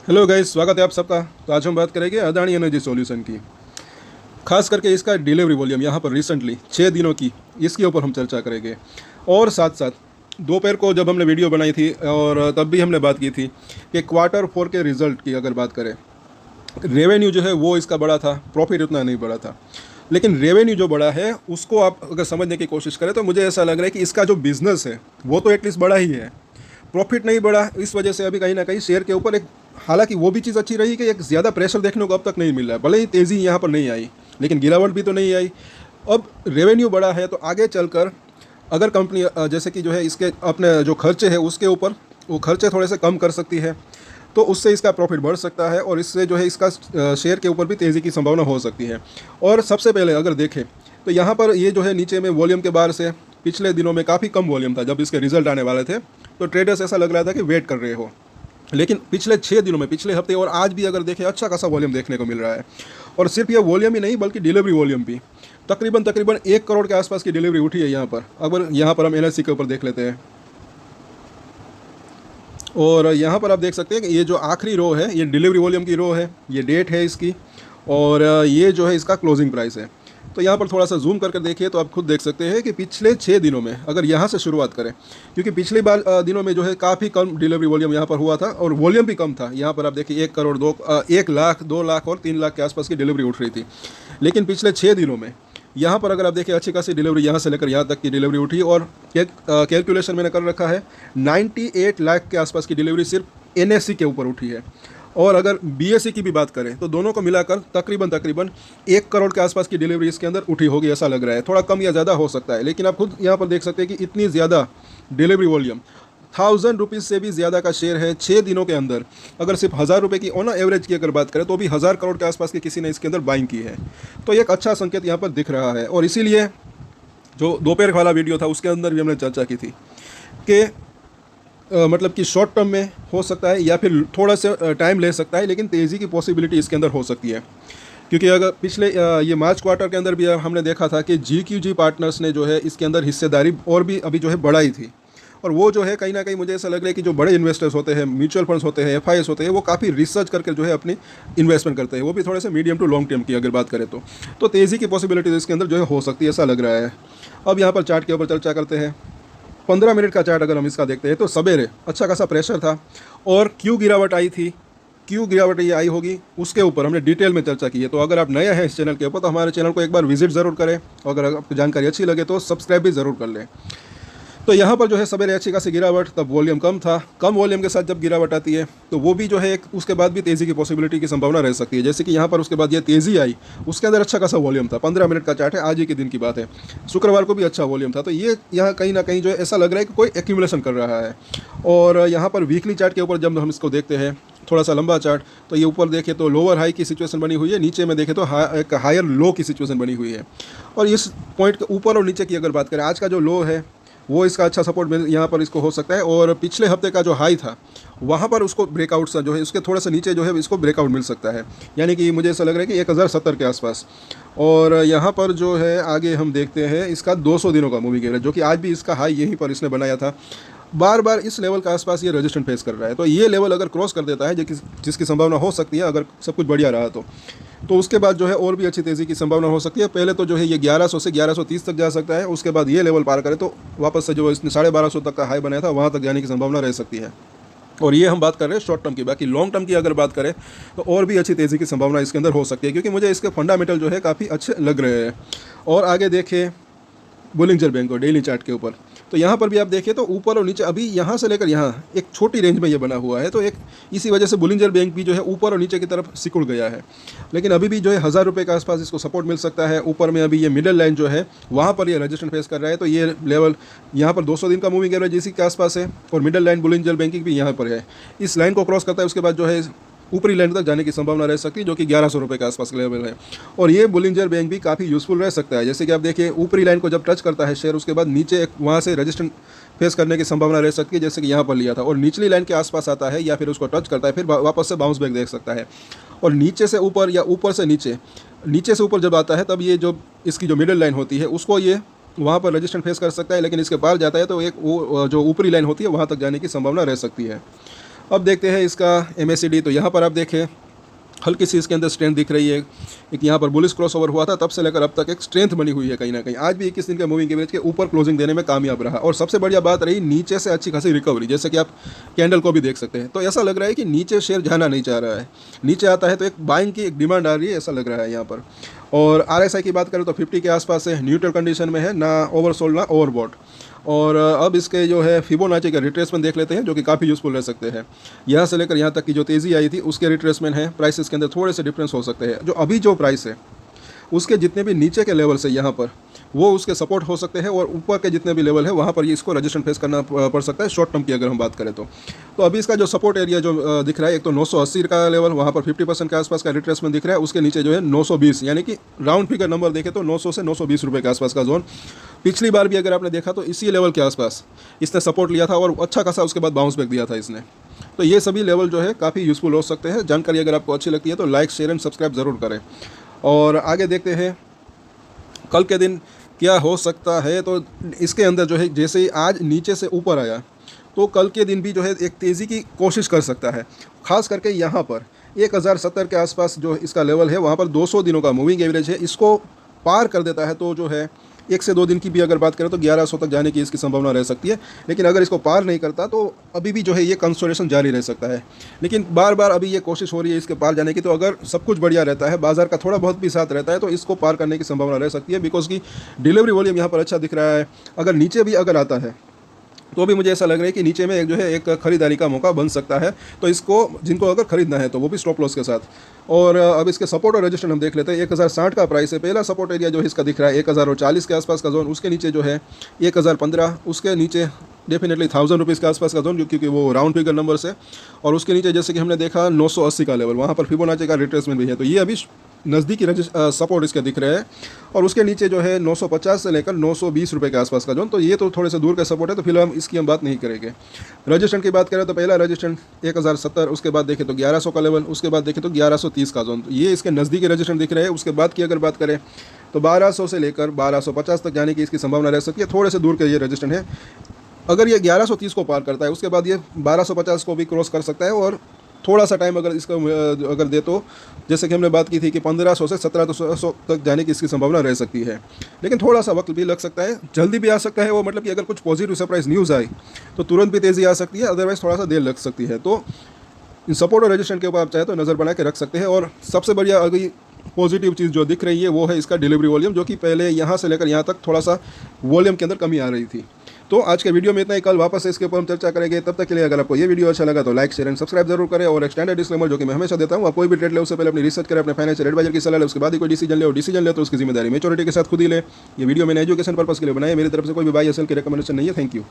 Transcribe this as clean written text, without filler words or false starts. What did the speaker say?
Hello guys, स्वागत है आप सबका। तो आज हम बात करेंगे अदानी एनर्जी सॉल्यूशन की। खास करके इसका डिलीवरी वॉल्यूम यहाँ पर रिसेंटली 6 दिनों की, इसके ऊपर हम चर्चा करेंगे। और साथ साथ दोपहर को जब हमने वीडियो बनाई थी और तब भी हमने बात की थी कि क्वार्टर 4 के रिजल्ट की अगर बात करें, रेवेन्यू जो है वो इसका बड़ा था, प्रॉफिट उतना नहीं बड़ा था। लेकिन रेवेन्यू जो बड़ा है उसको आप अगर समझने की कोशिश करें तो मुझे ऐसा लग रहा है कि इसका जो बिज़नेस है वो तो एटलीस्ट बड़ा ही है। प्रॉफिट नहीं बढ़ा, इस वजह से अभी कहीं ना कहीं शेयर के ऊपर एक, हालांकि वो भी चीज़ अच्छी रही कि एक ज़्यादा प्रेशर देखने को अब तक नहीं मिल रहा है। भले ही तेज़ी यहाँ पर नहीं आई लेकिन गिरावट भी तो नहीं आई। अब रेवेन्यू बढ़ा है तो आगे चलकर अगर कंपनी जैसे कि जो है इसके अपने जो खर्चे हैं उसके ऊपर वो खर्चे थोड़े से कम कर सकती है तो उससे इसका प्रॉफिट बढ़ सकता है और इससे जो है इसका शेयर के ऊपर भी तेज़ी की संभावना हो सकती है। और सबसे पहले अगर देखें तो यहाँ पर ये जो है नीचे में वॉल्यूम के बाहर से पिछले दिनों में काफ़ी कम वॉल्यूम था। जब इसके रिजल्ट आने वाले थे तो ट्रेडर्स ऐसा लग रहा था कि वेट कर रहे हो, लेकिन पिछले 6 दिनों में, पिछले हफ्ते और आज भी अगर देखें अच्छा खासा वॉल्यूम देखने को मिल रहा है। और सिर्फ ये वॉल्यूम ही नहीं बल्कि डिलीवरी वॉल्यूम भी तकरीबन 1 करोड़ के आसपास की डिलीवरी उठी है यहाँ पर। अगर यहाँ पर हम एनएससी के ऊपर देख लेते हैं और यहाँ पर आप देख सकते हैं कि ये जो आखिरी रो है ये डिलीवरी वॉल्यूम की रो है, ये डेट है इसकी और ये जो है इसका क्लोजिंग प्राइस है। तो यहाँ पर थोड़ा सा जूम करके देखिए तो आप खुद देख सकते हैं कि पिछले 6 दिनों में अगर यहाँ से शुरुआत करें, क्योंकि पिछली बार दिनों में जो है काफ़ी कम डिलीवरी वॉल्यूम यहाँ पर हुआ था और वॉल्यूम भी कम था। यहाँ पर आप देखिए 1 करोड़ 1 लाख 2 लाख और 3 लाख के आसपास की डिलीवरी उठ रही थी। लेकिन पिछले 6 दिनों में यहाँ पर अगर आप देखिए अच्छी खासी डिलीवरी यहाँ से लेकर यहाँ तक की डिलीवरी उठी और कैलकुलेशन मैंने कर रखा है 98 लाख के आसपास की डिलीवरी सिर्फ एनएससी के ऊपर उठी है। और अगर बीएससी की भी बात करें तो दोनों को मिलाकर तकरीबन 1 करोड़ के आसपास की डिलीवरी इसके अंदर उठी होगी, ऐसा लग रहा है। थोड़ा कम या ज़्यादा हो सकता है लेकिन आप खुद यहाँ पर देख सकते हैं कि इतनी ज़्यादा डिलीवरी वॉल्यूम, 1000 रुपीज़ से भी ज़्यादा का शेयर है 6 दिनों के अंदर। अगर सिर्फ 1000 रुपये की ऑन एवरेज की अगर बात करें तो भी 1000 करोड़ के आसपास की किसी ने इसके अंदर बाइंग की है। तो एक अच्छा संकेत यहाँ पर दिख रहा है। और इसीलिए जो दोपहर वाला वीडियो था उसके अंदर भी हमने चर्चा की थी कि मतलब कि शॉर्ट टर्म में हो सकता है या फिर थोड़ा सा टाइम ले सकता है, लेकिन तेज़ी की पॉसिबिलिटी इसके अंदर हो सकती है। क्योंकि अगर पिछले ये मार्च क्वार्टर के अंदर भी हमने देखा था कि GQG पार्टनर्स ने जो है इसके अंदर हिस्सेदारी और भी अभी जो है बढ़ाई थी। और वो जो है कहीं ना कहीं मुझे ऐसा लग रहा है कि जो बड़े इन्वेस्टर्स होते हैं, म्यूचुअल फंड्स होते हैं, FIs होते हैं, वो काफ़ी रिसर्च करके जो है अपनी इन्वेस्टमेंट करते हैं, वो भी थोड़े से मीडियम टू लॉन्ग टर्म की अगर बात करें तो तेज़ी की पॉसिबिलिटीज इसके अंदर जो है हो सकती है, ऐसा लग रहा है। अब यहाँ पर चार्ट के ऊपर चर्चा करते हैं। 15 मिनट का चार्ट अगर हम इसका देखते हैं तो सवेरे अच्छा खासा प्रेशर था और क्यों गिरावट आई थी, क्यों गिरावट ये आई होगी, उसके ऊपर हमने डिटेल में चर्चा की है। तो अगर आप नए हैं इस चैनल के ऊपर तो हमारे चैनल को एक बार विजिट ज़रूर करें और अगर आपको जानकारी अच्छी लगे तो सब्सक्राइब भी ज़रूर कर लें। तो यहाँ पर जो है सवेरे अच्छी खासी गिरावट, तब वॉल्यूम कम था। कम वॉल्यूम के साथ जब गिरावट आती है तो वो भी जो है एक उसके बाद भी तेज़ी की पॉसिबिलिटी की संभावना रह सकती है। जैसे कि यहाँ पर उसके बाद ये तेज़ी आई, उसके अंदर अच्छा खासा वॉल्यूम था। 15 मिनट का चार्ट है, आज ही के दिन की बात है। शुक्रवार को भी अच्छा वॉल्यूम था। तो ये यहाँ कहीं ना कहीं जो है ऐसा लग रहा है कि कोई एक्यूमुलेशन कर रहा है। और यहाँ पर वीकली चार्ट के ऊपर जब हम इसको देखते हैं, थोड़ा सा लंबा चार्ट, तो ये ऊपर देखें तो लोअर हाई की सिचुएशन बनी हुई है, नीचे में देखें तो एक हायर लो की सिचुएशन बनी हुई है। और इस पॉइंट के ऊपर और नीचे की अगर बात करें, आज का जो लो है वो इसका अच्छा सपोर्ट मिल यहाँ पर इसको हो सकता है। और पिछले हफ्ते का जो हाई था वहाँ पर उसको ब्रेकआउट सा जो है उसके थोड़ा सा नीचे जो है इसको ब्रेकआउट मिल सकता है, यानी कि मुझे ऐसा लग रहा है कि 1070 के आसपास। और यहाँ पर जो है आगे हम देखते हैं इसका 200 दिनों का मूविंग एवरेज, जो कि आज भी इसका हाई यहीं पर इसने बनाया था। बार बार इस लेवल के आसपास ये रेजिस्टेंस फेस कर रहा है। तो ये लेवल अगर क्रॉस कर देता है, जिसकी संभावना हो सकती है अगर सब कुछ बढ़िया रहा तो उसके बाद जो है और भी अच्छी तेज़ी की संभावना हो सकती है। पहले तो जो है ये 1100 से 1130 तक जा सकता है, उसके बाद ये लेवल पार करे तो वापस से जो इसने 1250 तक का हाई बनाया था वहाँ तक जाने की संभावना रह सकती है। और ये हम बात कर रहे हैं शॉर्ट टर्म की। बाकी लॉन्ग टर्म की अगर बात करें तो और भी अच्छी तेज़ी की संभावना इसके अंदर हो सकती है, क्योंकि मुझे इसके फंडामेंटल जो है काफ़ी अच्छे लग रहे हैं। और आगे देखें बुलिंजर बैंक को डेली चार्ट के ऊपर, तो यहाँ पर भी आप देखिए तो ऊपर और नीचे अभी यहाँ से लेकर यहाँ एक छोटी रेंज में ये बना हुआ है। तो एक इसी वजह से बुलिंजर बैंक भी जो है ऊपर और नीचे की तरफ सिकुड़ गया है। लेकिन अभी भी जो है 1000 रुपये के आसपास इसको सपोर्ट मिल सकता है। ऊपर में अभी ये मिडल लाइन जो है वहाँ पर ये रेजिस्टेंस फेस कर रहा है। तो ये लेवल यहाँ पर 200 दिन का मूविंग एवरेज इसी के आसपास है और मिडल लाइन बुलिंजर बैंकिंग भी यहाँ पर है। इस लाइन को क्रॉस करता है उसके बाद जो है ऊपरी लाइन तक जाने की संभावना रह सकती है, जो कि 1100 रुपये के आसपास लेवल है। और ये बुलिंजर बैंक भी काफ़ी यूज़फुल रह सकता है। जैसे कि आप देखिए ऊपरी लाइन को जब टच करता है शेयर, उसके बाद नीचे एक वहाँ से रेजिस्टेंस फेस करने की संभावना रह सकती है, जैसे कि यहाँ पर लिया था। और निचली लाइन के आसपास आता है या फिर उसको टच करता है, फिर वापस से बाउंस बैक देख सकता है। और नीचे से ऊपर या ऊपर से नीचे, नीचे से ऊपर जब आता है तब ये जो इसकी जो मिडिल लाइन होती है उसको ये वहाँ पर रेजिस्टेंस फेस कर सकता है। लेकिन इसके पार जाता है तो एक वो जो ऊपरी लाइन होती है वहाँ तक जाने की संभावना रह सकती है। अब देखते हैं इसका MACD। तो यहाँ पर आप देखें हल्की सी इसके अंदर स्ट्रेंथ दिख रही है। एक यहाँ पर बुलिश क्रॉसओवर हुआ था, तब से लेकर अब तक एक स्ट्रेंथ बनी हुई है कहीं ना कहीं। आज भी 21 दिन के मूविंग एवरेज के ऊपर क्लोजिंग देने में कामयाब रहा। और सबसे बढ़िया बात रही नीचे से अच्छी खासी रिकवरी, जैसे कि आप कैंडल को भी देख सकते हैं। तो ऐसा लग रहा है कि नीचे शेयर जाना नहीं चाह रहा है, नीचे आता है तो एक बाइंग की एक डिमांड आ रही है, ऐसा लग रहा है यहाँ पर। और RSI की बात करें तो 50 के आसपास है, न्यूट्रल कंडीशन में है, ना ओवरसोल्ड ना ओवरबॉट। और अब इसके जो है फिबोनाची का रिट्रेसमेंट देख लेते हैं, जो कि काफ़ी यूज़फुल रह सकते हैं। यहाँ से लेकर यहाँ तक की जो तेज़ी आई थी उसके रिट्रेसमेंट है। प्राइसेस के अंदर थोड़े से डिफरेंस हो सकते हैं। जो अभी जो प्राइस है उसके जितने भी नीचे के लेवल से यहाँ पर वो उसके सपोर्ट हो सकते हैं, और ऊपर के जितने भी लेवल है वहाँ पर ये इसको रजिस्टेंस फेस करना पड़ सकता है शॉर्ट टर्म की अगर हम बात करें तो। अभी इसका जो सपोर्ट एरिया जो दिख रहा है, एक तो 980 का लेवल, वहाँ पर 50% के आसपास का रिट्रेसमेंट दिख रहा है। उसके नीचे जो है 920, यानी कि राउंड फिगर नंबर देखें तो 900 से 920 रुपये के आसपास का जोन। पिछली बार भी अगर आपने देखा तो इसी लेवल के आसपास इसने सपोर्ट लिया था और अच्छा खासा उसके बाद बाउंस बैक दिया था इसने। तो ये सभी लेवल जो है काफ़ी यूज़फुल हो सकते हैं। जानकारी अगर आपको अच्छी लगती है तो लाइक, शेयर एंड सब्सक्राइब ज़रूर करें। और आगे देखते हैं कल के दिन क्या हो सकता है। तो इसके अंदर जो है जैसे ही आज नीचे से ऊपर आया तो कल के दिन भी जो है एक तेज़ी की कोशिश कर सकता है। ख़ास करके यहाँ पर 1070 के आसपास जो इसका लेवल है, वहाँ पर 200 दिनों का मूविंग एवरेज है, इसको पार कर देता है तो जो है 1 से 2 दिन की भी अगर बात करें तो 1100 तक जाने की इसकी संभावना रह सकती है। लेकिन अगर इसको पार नहीं करता तो अभी भी जो है ये कंसोलिडेशन जारी रह सकता है। लेकिन बार बार अभी ये कोशिश हो रही है इसके पार जाने की। तो अगर सब कुछ बढ़िया रहता है, बाजार का थोड़ा बहुत भी साथ रहता है, तो इसको पार करने की संभावना रह सकती है। बिकॉज की डिलीवरी वॉल्यूम यहाँ पर अच्छा दिख रहा है। अगर नीचे भी अगर आता है तो भी मुझे ऐसा लग रहा है कि नीचे में एक जो है एक खरीदारी का मौका बन सकता है। तो इसको जिनको अगर खरीदना है तो वो भी स्टॉप लॉस के साथ। और अब इसके सपोर्ट और रेजिस्टेंस हम देख लेते हैं। 1060 का प्राइस है, पहला सपोर्ट एरिया जो है इसका दिख रहा है 1040 के आसपास का जोन। उसके नीचे जो है 1015, उसके नीचे डेफिनेटली 1000 रुपीज़ के आसपास का जोन, क्योंकि वो राउंड फिगर नंबर से। और उसके नीचे जैसे कि हमने देखा 980 का लेवल, वहाँ पर फिबोनाची का रिट्रेसमेंट भी है। तो ये अभी नज़दीकी सपोर्ट इसके दिख रहे हैं। और उसके नीचे जो है 950 से लेकर 920 रुपये के आसपास का जोन। तो ये तो थोड़े से दूर का सपोर्ट है, तो फिलहाल इसकी हम बात नहीं करेंगे। रजिस्टेंस की बात करें तो पहला रजिस्टेंस 1070, उसके बाद देखें तो 1100 का लेवल, उसके बाद देखें तो 1130 का जोन। तो ये इसके नज़दीकी रजिस्टेंस दिख रहे हैं। उसके बाद की अगर बात करें तो 1200 से लेकर 1250 तक जाने की इसकी संभावना रह सकती है। थोड़े से दूर का ये रजिस्टेंस है। अगर ये 1130 को पार करता है उसके बाद ये 1250 को भी क्रॉस कर सकता है। और थोड़ा सा टाइम अगर इसका अगर दे तो जैसे कि हमने बात की थी कि 1500 से 1700 तक जाने की इसकी संभावना रह सकती है। लेकिन थोड़ा सा वक्त भी लग सकता है, जल्दी भी आ सकता है वो, मतलब कि अगर कुछ पॉजिटिव सरप्राइज न्यूज़ आई तो तुरंत भी तेज़ी आ सकती है, अदरवाइज़ थोड़ा सा देर लग सकती है। तो इन सपोर्ट और रजिस्टेंस के ऊपर आप चाहे तो नज़र बना के रख सकते हैं। और सबसे बढ़िया अगर पॉजिटिव चीज़ जो दिख रही है वो है इसका डिलीवरी वॉल्यूम, जो कि पहले यहाँ से लेकर यहाँ तक थोड़ा सा वॉल्यूम के अंदर कमी आ रही थी। तो आज के वीडियो में इतना ही। कल वापस इसके ऊपर हम चर्चा करेंगे। तब तक के लिए अगर आपको ये वीडियो अच्छा लगा तो लाइक, शेयर एंड सब्सक्राइब जरूर करें। और एक स्टैंडर्ड डिस्क्लेमर जो कि मैं हमेशा देता हूँ, आप कोई भी ट्रेड ले उससे पहले अपनी रिसर्च करें, अपने फाइनेंशियल एडवाइजर की सलाह ले, उसके बाद ही कोई डिसीजन ले। और डिसीजन ले तो उसकी जिम्मेदारी मेच्योरिटी के साथ खुद ही ले। ये वीडियो मैंने एजुकेशन पर्पस के लिए बनाया, मेरी तरफ से कोई भी बाय या सेल की रिकमेंडेशन नहीं है। Thank you.